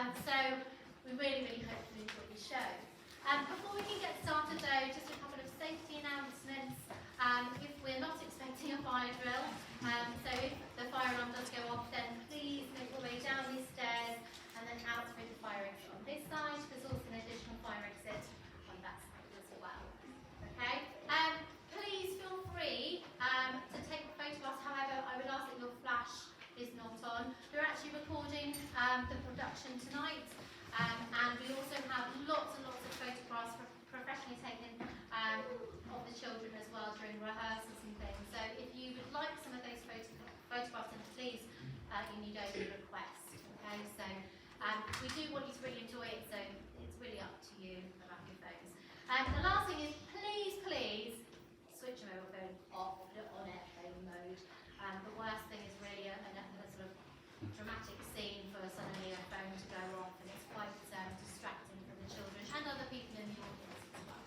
So we really, really hope you enjoy the show. Before we can get started though, just a couple of safety announcements. If we're not expecting a fire drill, so if the fire alarm does go off, then please make your way down these stairs and then out through the fire exit on this side. There's also an additional fire exit on that side as well. Okay? Please feel free to take photographs. However, I would ask that your flash is not on. We're actually recording the production tonight, and we also have lots and lots of photographs professionally taken of the children as well during rehearsals and things. So if you would like some of those photographs, then please you need only request. Okay, so we do want you to really enjoy it, so it's really up to you about your phones. The last thing is please switch your mobile phone off, put it on airplane mode. The worst thing is really a sort of dramatic scene for suddenly a phone to go off, and it's quite distracting for the children and other people in the audience as well.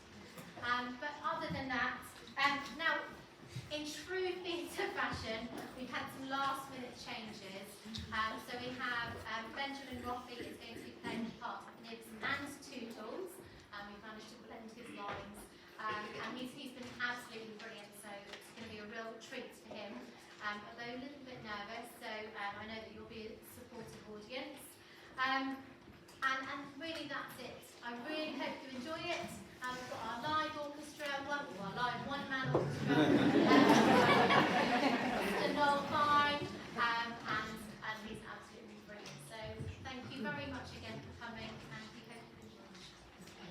But other than that, now in true theatre fashion, we've had some last minute changes. So we have Benjamin Roffey is going to be playing the part of Nibs and Toodles. We've managed to blend his lines, and he's been absolutely brilliant, so it's going to be a real treat for him. Although a little bit nervous, so I know that you'll be a supportive audience. And really that's it. I really hope you enjoy it. We've got our live orchestra, our live one-man orchestra, Mr. Noel Fine, and he's absolutely brilliant. So thank you very much again for coming, and we hope you enjoy the show.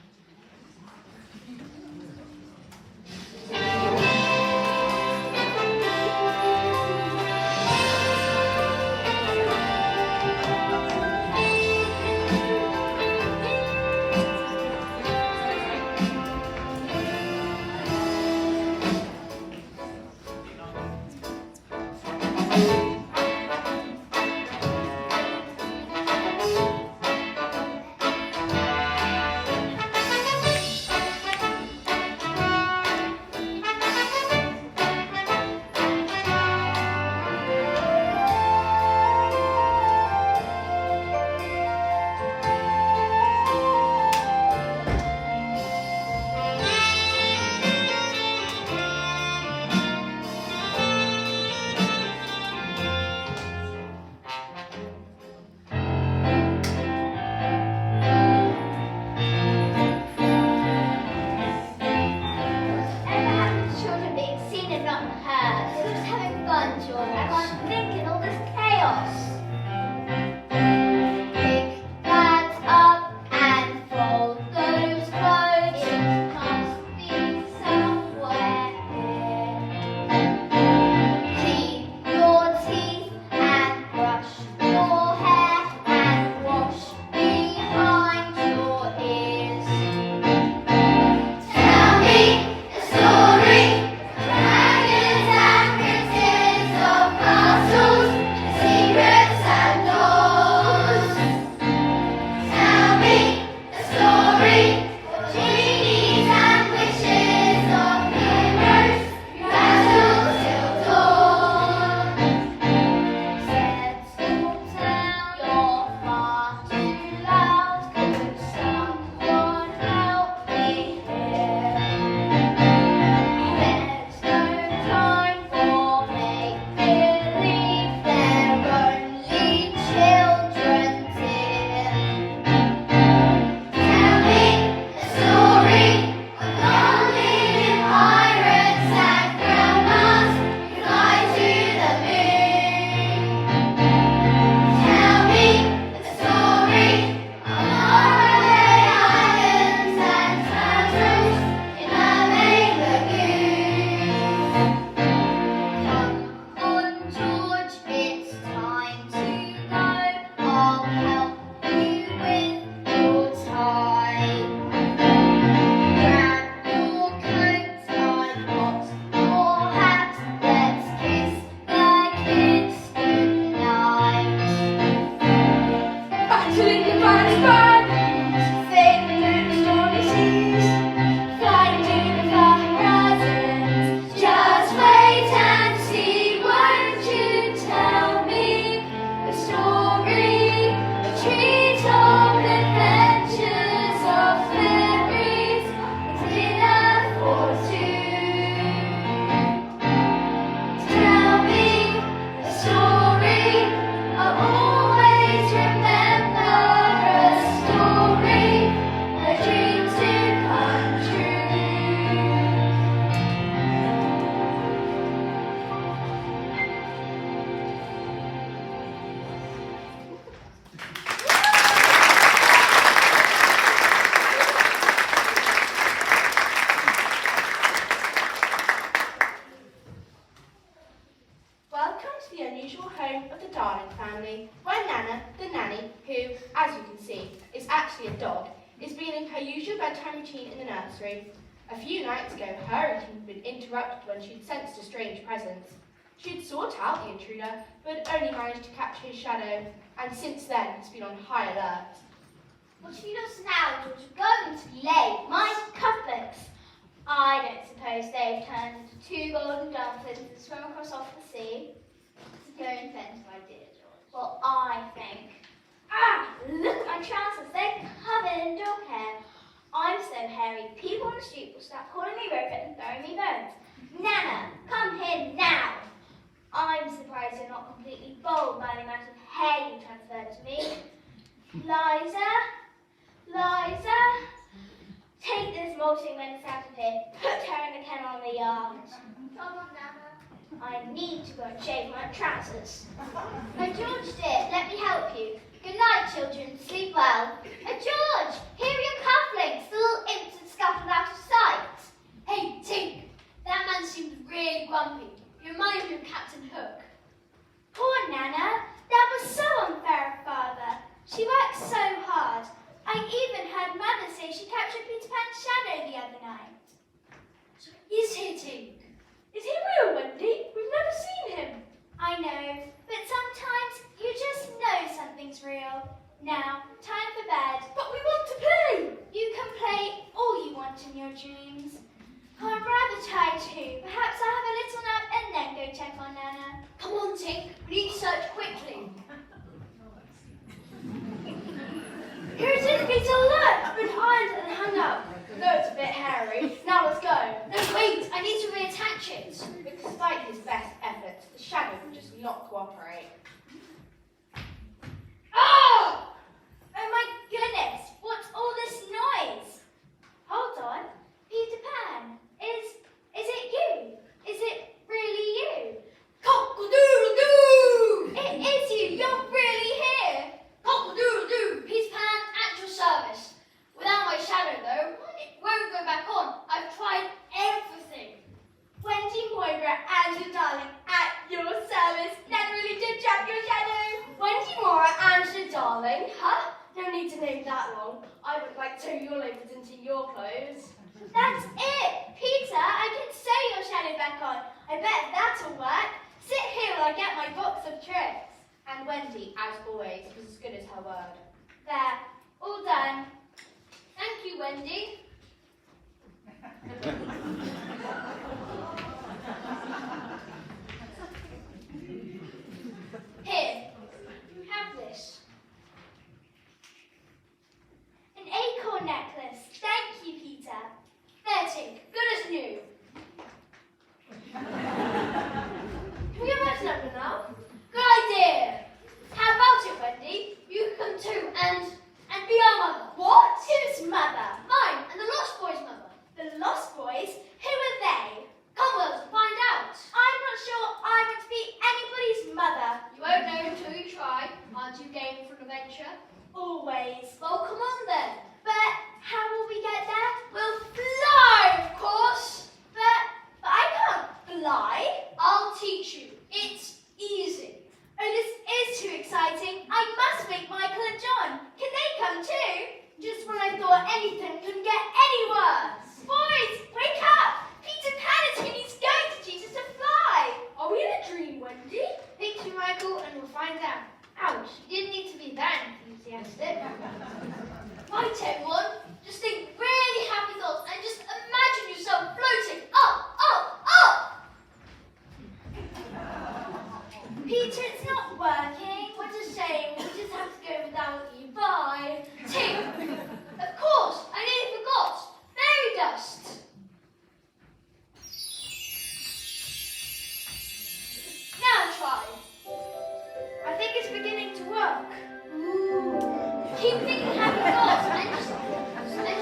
Secret the Darling family, where Nana, the nanny, who, as you can see, is actually a dog, is beginning her usual bedtime routine in the nursery. A few nights ago, her routine had been interrupted when she'd sensed a strange presence. She'd sought out the intruder, but only managed to capture his shadow, and since then has been on high alert. What she does now, George, going to be late. My cufflinks. I don't suppose they've turned into two golden dumplings and swim across off the sea. It's a very inventive idea, George. Well, I think. Look at my trousers. They're covered in dog hair. I'm so hairy, people on the street will start calling me Robert and throwing me bones. Nana, come here now. I'm surprised you're not completely bald by the amount of hair you transferred to me. Liza, take this molting menace out of here. Put her in the kennel in the yard. Come on, Nana. I need to go and shave my trousers. Oh, George dear, let me help you. Good night, children. Sleep well. George, here are your cufflinks. The little imps had scuttled out of sight. Hey, Tink, that man seems really grumpy. You remind me of Captain Hook. Poor Nana. That was so unfair of Father. She worked so hard. I even heard Mother say she captured Peter Pan's shadow the other night. So is he, Tink? Is he real, Wendy? We've never seen him. I know, but sometimes you just know something's real. Now, time for bed. But we want to play. You can play all you want in your dreams. I'm rather tired too. Perhaps I'll have a little nap and then go check on Nana. Come on, Tink. We need to search quickly. Here it is, Peter. Look! I've been ironed and hung up. Though it's a bit hairy. Now let's go. No, wait. I need to reattach it. But despite his best efforts, the shadow would just not cooperate. Oh! Oh my goodness! What's all this noise? Hold on. Peter Pan, is it you? Is it really you? Cock-a-doodle-doo! It is you! You're really here! Cock-a-doodle-doo! Peter Pan at your service. Without my shadow, though, it won't go back on. I've tried everything. Wendy Moira and your darling at your service. Nana really did trap your shadow. Wendy Moira and your darling, huh? No need to name that long. I would like to sew your labels into your clothes. That's it! Peter, I can sew your shadow back on. I bet that'll work. Sit here while I get my box of tricks. And Wendy, as always, was as good as her word. There, all done. Thank you, Wendy. Here, have this. An acorn necklace. Thank you, Peter. There, Tink. Good as new. Can we go back to Neverland now? Good idea. How about it, Wendy? You can come too and be our mother. What? Whose mother? Mine and the Lost Boys' mother. The Lost Boys? Who are they? Come with us and find out. I'm not sure I want to be anybody's mother. You won't know until you try. Aren't you game for an adventure? Always. Well, come on then. But how will we get there? We'll fly, of course. But I can't fly. I'll teach you. It's easy. Oh, this is too exciting. I must make Michael and John. Can they come too? Just when I thought anything couldn't get any worse. Boys, wake up! Peter Pan is here. He's going to teach us to fly. Are we in a dream, Wendy? Picture Michael and we'll find out. Ouch, you didn't need to be that enthusiastic. Right, everyone. Just think really happy thoughts and just imagine yourself floating up, up, up. Peter, it's not working. What a shame. We just have to go without you. Bye. Tink. Of course, I nearly forgot. Fairy dust. Now try. I think it's beginning to work. Keep thinking happy thoughts and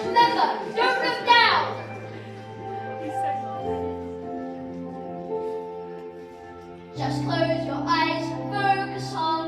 remember, don't look down. Just close your eyes and focus on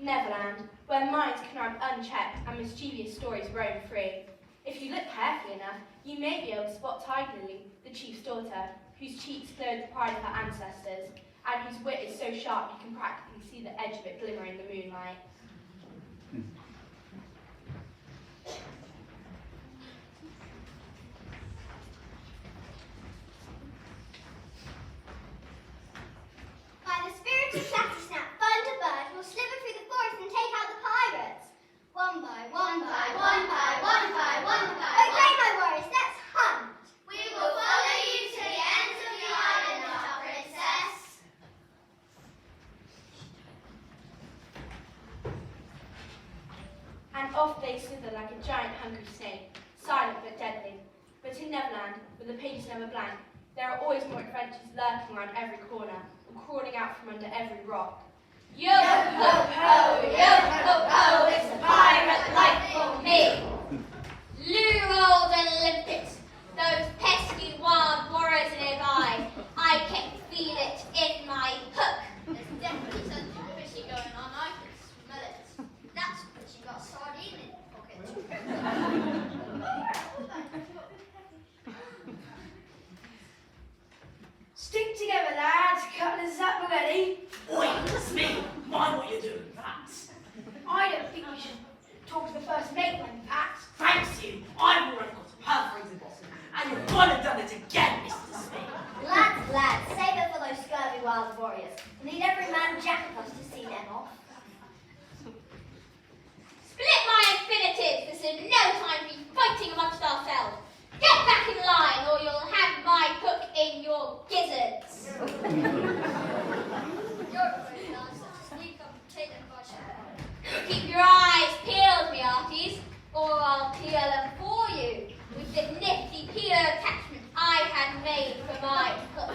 Neverland, where minds can run unchecked and mischievous stories roam free. If you look carefully enough, you may be able to spot Tiger Lily, the chief's daughter, whose cheeks glow with the pride of her ancestors, and whose wit is so sharp you can practically see the edge of it glimmer in the moonlight. By the spirit of Chattersnap, Thunderbird will slither through the forest and take out the pirates. One by one by one by one by one by. Okay, my warriors, let's hunt. We will follow you to the ends of the island, our princess. And off they slither like a giant hungry snake, silent but deadly. But in Neverland, where the pages never blank, there are always more adventures lurking around every corner, or crawling out from under every rock. Yo ho ho, it's a pirate life for me. Lure old Olympics, those pesky wild warriors nearby. I can feel it in my hook. There's definitely something fishy going on. I can smell it. That's because you got a sardine in your pocket. Stick together, lads. Couple of zapparetti. Oi, it's me. Mind what you're doing, Pat. I don't think we should talk to the first mate like that. Thanks you. I've already got a perforated bottom, and you've gone and done it again, Mr. Smith. Lads, save it for those scurvy wild warriors. We need every man jack of us to see them off. Split my infinitives. This is no time to be fighting amongst ourselves. Get back in line, or you'll have my hook in your gizzards. You're afraid of such a sneak up and take them by surprise. Keep your eyes peeled, me hearties, or I'll peel them for you with the nifty peel attachment I had made for my hook.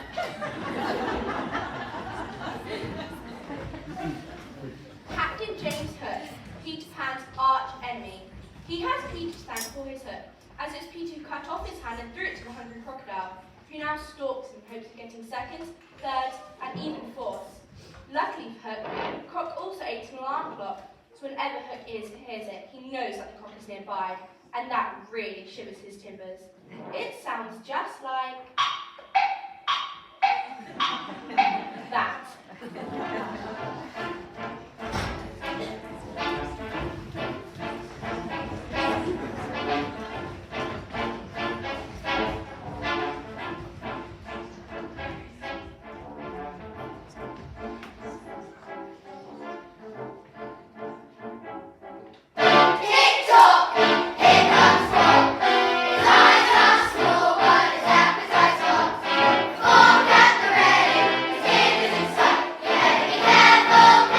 Captain James Hook, Peter Pan's arch enemy. He has Peter to thank for his hook, as it's Peter who cut off his hand and threw it to the hungry crocodile, who now stalks in hopes of getting seconds, thirds, and even fourths. Luckily for Hook, Croc also ate an alarm clock, so whenever Hook hears it, he knows that the croc is nearby, and that really shivers his timbers. It sounds just like that. Tick-tock, here comes Frog. His eyes are small, but his appetite's hot. Frog at the ready, his ears in sight. You better be careful.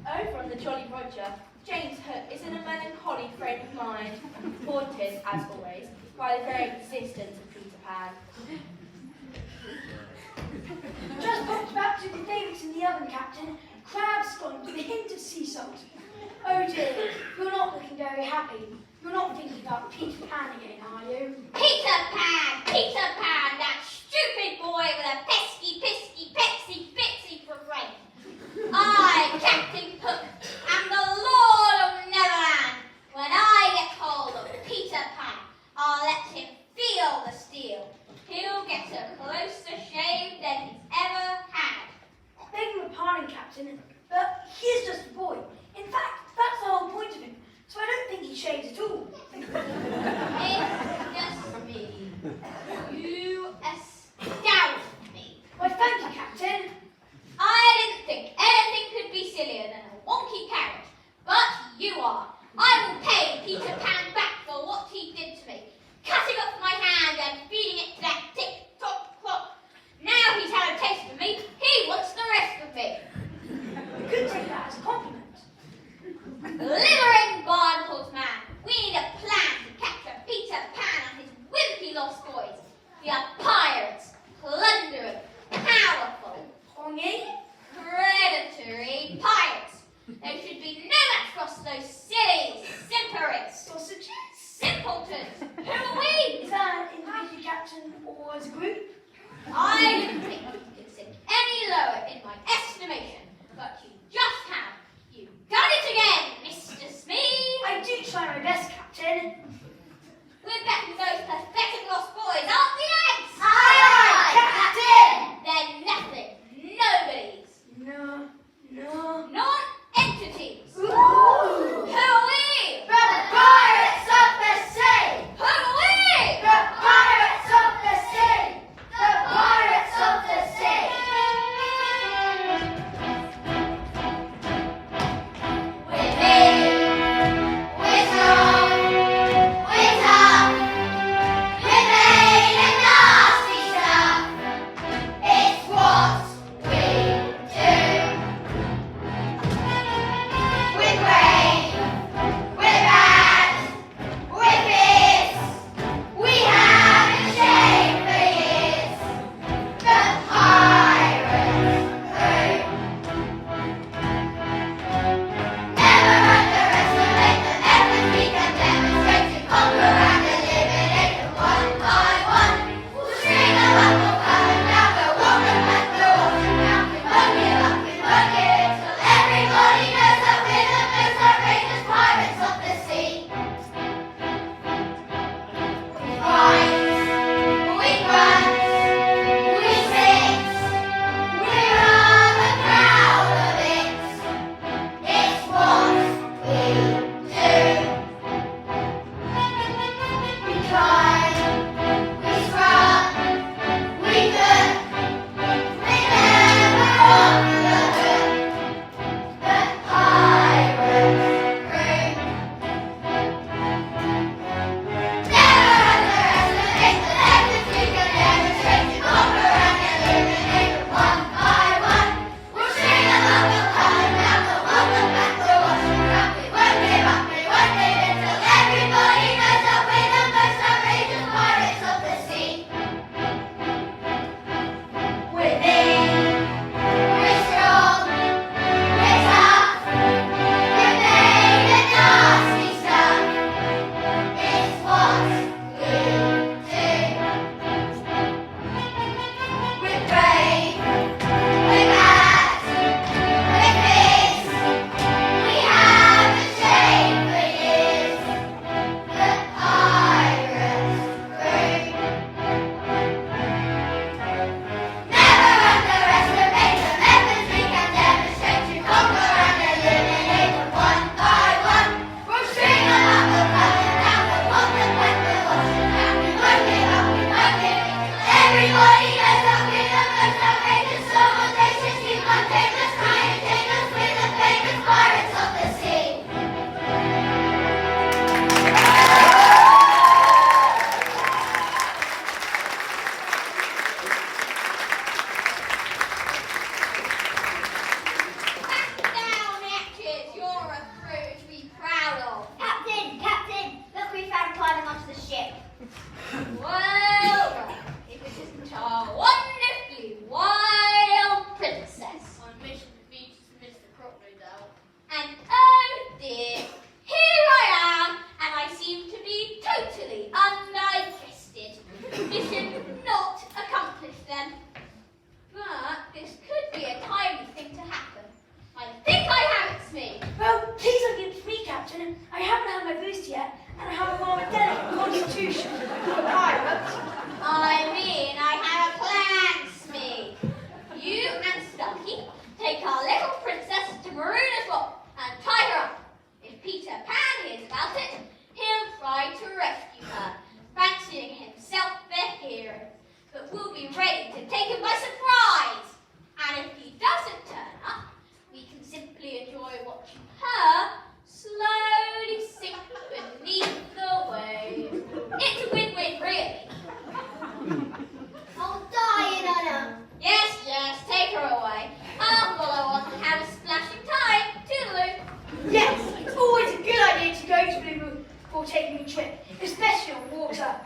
Over on the Jolly Roger, James Hook is in a melancholy frame of mind, haunted, as always, by the very existence of Peter Pan. Just popped back to the Felix in the oven, Captain. Crabs gone with a hint of sea salt. Oh dear, you're not looking very happy. You're not thinking about Peter Pan again, are you? Peter Pan, that stupid boy with a pesky, petsy, bitsy for brain. I, Captain Hook, am the Lord of Neverland. When I get hold of Peter Pan, I'll let him feel the steel. He'll get a closer shave than he's ever had. Beg your pardon, Captain, but he's just a boy. In fact, that's the whole point of him. So I don't think he shaves at all. It's just me. You astound me. Why, thank you, Captain. I didn't think anything could be sillier than a wonky parrot, but you are. I will pay Peter Pan back for what he did to me, cutting off my hand and feeding it to that tick-tock clock. Now he's had a taste of me, he wants the rest of me. You could take that as a compliment. Littering barnacles, man. We need a plan to capture Peter Pan and his wimpy lost boys. We are pirates, plundering, powerful, Hongy? predatory pirates. There should be no match for us, those silly simperers. Sausages? Simpletons. Who are we? Is that individually, Captain, or as a group? I didn't think you could sink any lower in my estimation, but you just have. You've done it again, Mr. Smee. I do try my best, Captain. We're betting those pathetic lost boys, aren't we, eggs? Aye, Captain! Then nothing, nobody's, No. non-entities. Ooh. Who are we? The pirates of the sea! Who are we? The pirates of the sea! The pirates of the sea! We're big, we're strong, over this yet, and I have a rather delicate constitution for a pirate. I mean, I have a plan, Smee. You and Stucky take our little princess to Marooners Rock and tie her up. If Peter Pan hears about it, he'll try to rescue her, fancying himself the hero. But we'll be ready to take him by surprise. And if he doesn't turn up, we can simply enjoy watching her slowly sink beneath the waves. It's a win-win, really. I'll die in honour. Yes, yes, take her away. I'll follow on and have a splashing time. Toodaloo. Yes, it's always a good idea to go to Blue before taking a trip, especially on water.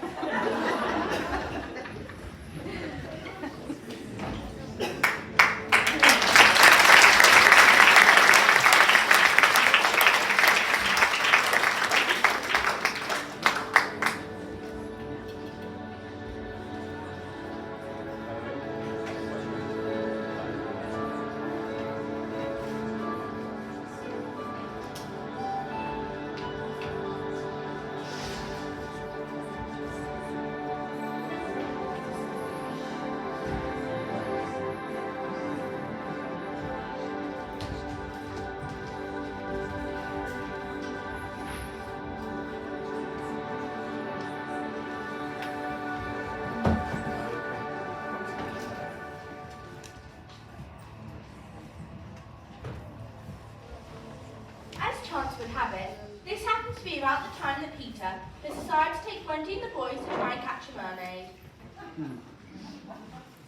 As chance would have it, this happened to be about the time that Peter had decided to take Wendy and the boys to try and catch a mermaid.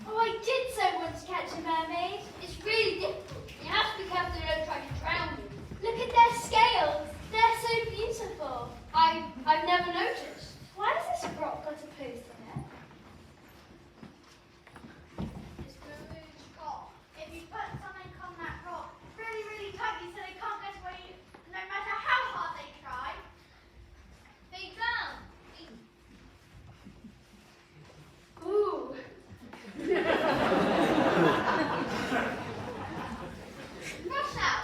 Oh, I did so once catch a mermaid. It's really difficult. You have to be careful they don't try to drown you. Look at their scales. They're so beautiful. I've never noticed. Why has this rock got a post on it? It's the moon's rock. If you put something on that rock really, really tightly so they can't get away, no matter how hard they try, they drown. Ooh. Rush out.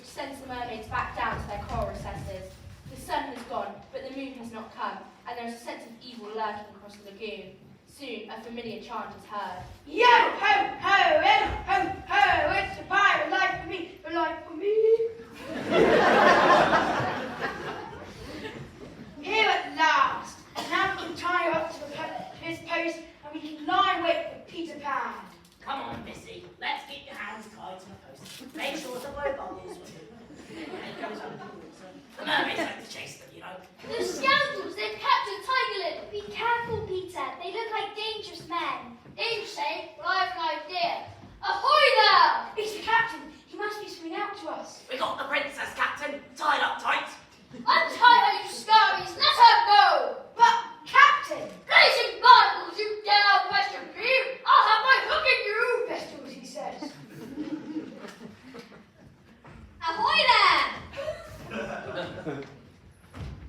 sends the mermaids back down to their coral recesses. The sun has gone, but the moon has not come, and there is a sense of evil lurking across the lagoon. Soon, a familiar chant is heard. Yo ho ho, yo ho ho, it's a pirate life for me, a life for me. Here at last, now we can tie her up to his post and we can lie in wait for Peter Pan. Come on, Missy. Let's get your hands tied to the post. Make sure the mobile is with you. It goes over the water. The mermaids like to chase them, you know. Those scoundrels, they've captured Tigerland. Be careful, Peter. They look like dangerous men. Dangerous, eh? Well, I have an idea. Ahoy there! It's the captain. He must be swimming out to us. We got the princess, Captain. Tied up tight. Untie her, you scurries. Let her go. But, Captain! Blazing Bibles, you dare question me? I'll have my hook in you. Let's do what he says. Ahoy there!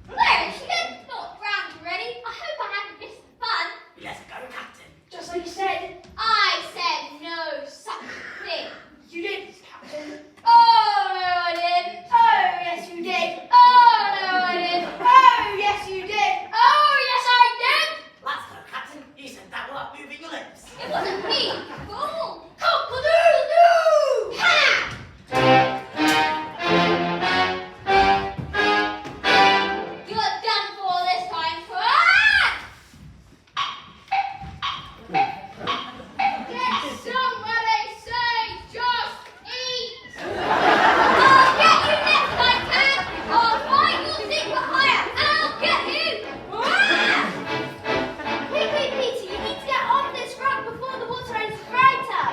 Where is she then? Not drowned already. I hope I haven't missed the fun. We let her go, Captain. Just like you said. I said no such thing. You did, Captain. Oh, no, I didn't. Oh, yes, you did. Oh, no, I didn't. Oh, yes, you did. Oh, yes, I did. Let's go, Captain. You said that without moving your lips. It wasn't me. Fool. Cock-a-doodle-doo. Ha! You're done for this time. Did somebody say just eat? I'll get you next time, Cat. I'll find your secret hire and I'll get you. Quickly, Peter, you need to get off this rock before the water is brighter.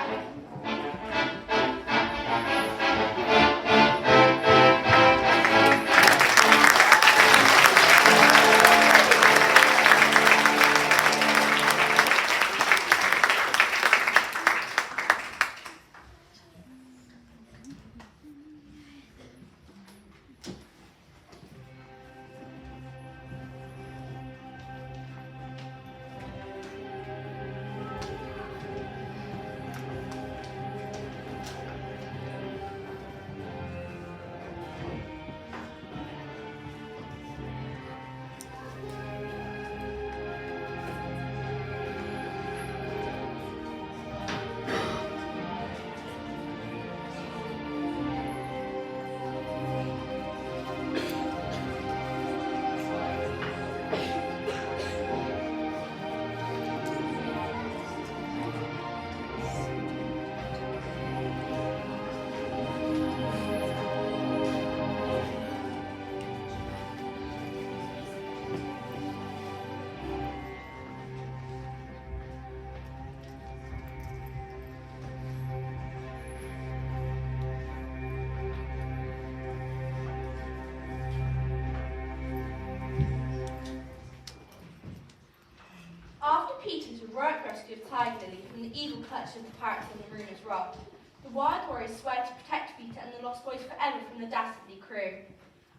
After Peter's heroic rescue of Tiger Lily from the evil clutch of the pirates on the ruinous rock, the wild warriors swear to protect Peter and the lost boys forever from the dastardly crew.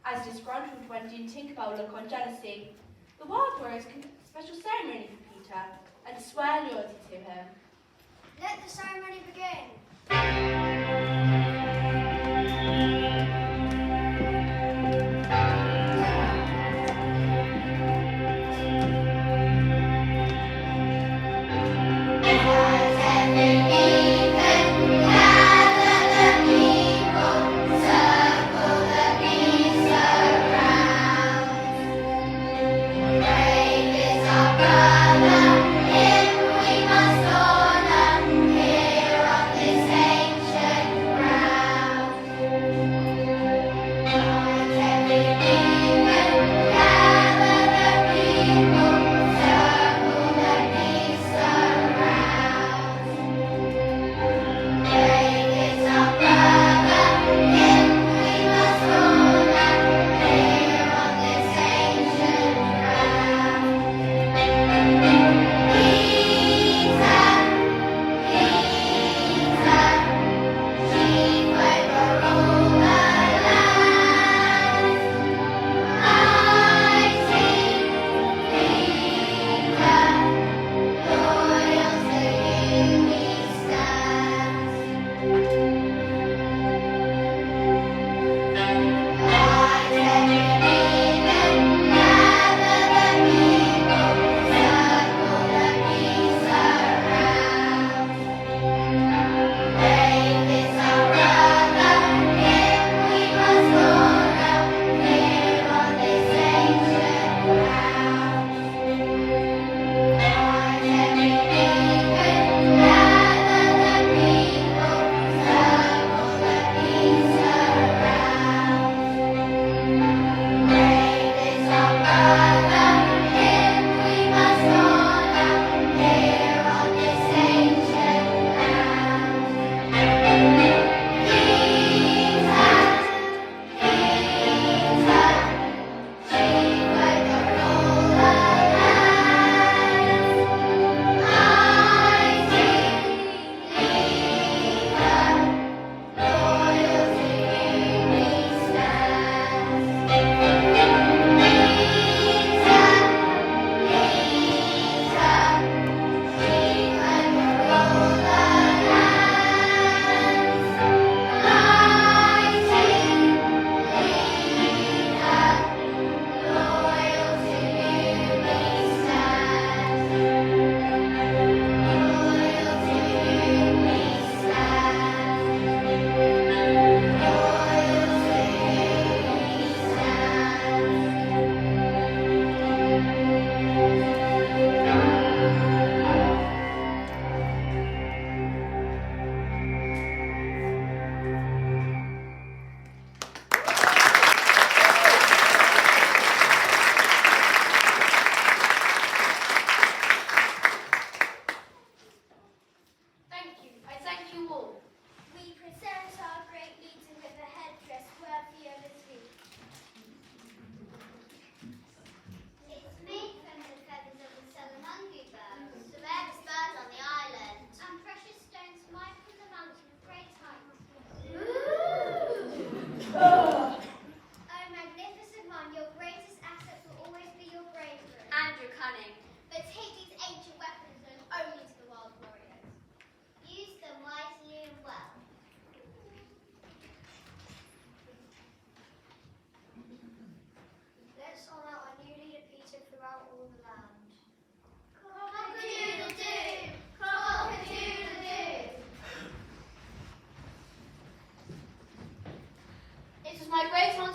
As disgruntled Wendy and Tinkerbell look on jealousy, the wild warriors conduct a special ceremony for Peter and swear loyalty to him. Let the ceremony begin. Here on this ancient ground.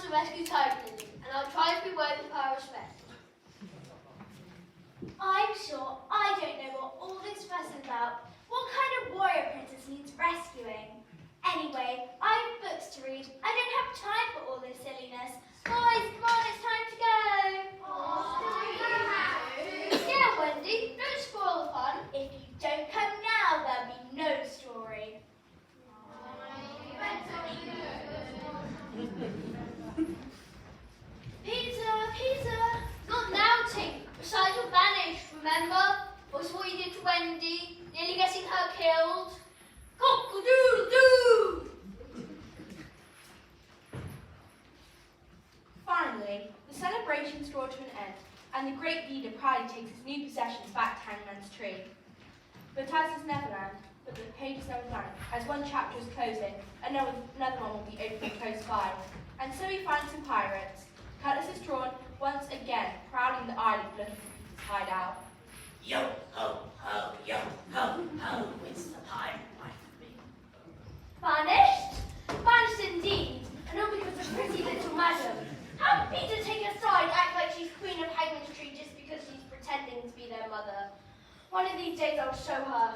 to rescue Titan, and I'll try to be worthy of her respect. I'm sure I don't know what all this fuss is about. What kind of warrior princess needs rescuing? Anyway, I have books to read. I don't have time for all this silliness. Boys, come on, it's time to go. Yeah, Wendy, don't spoil the fun. If you don't come now, there'll be no story. Peter, not now, Tink. Besides, you're banished, remember? Was what you did to Wendy, nearly getting her killed. Cock-a-doodle-doo! Finally, the celebrations draw to an end, and the great leader proudly takes his new possessions back to Hangman's Tree. But as is Neverland, but the pages never blank, as one chapter is closing, another one will be opening close by. And so we find some pirates. Cutlass is drawn once again, prowling the island looking for Peter's hideout. Yo ho ho, yo ho ho, it's the pirate wife of me. Banished? Banished indeed, and all because of pretty little madam. How can Peter take her side, act like she's Queen of Hangman's Tree just because she's pretending to be their mother? One of these days I'll show her.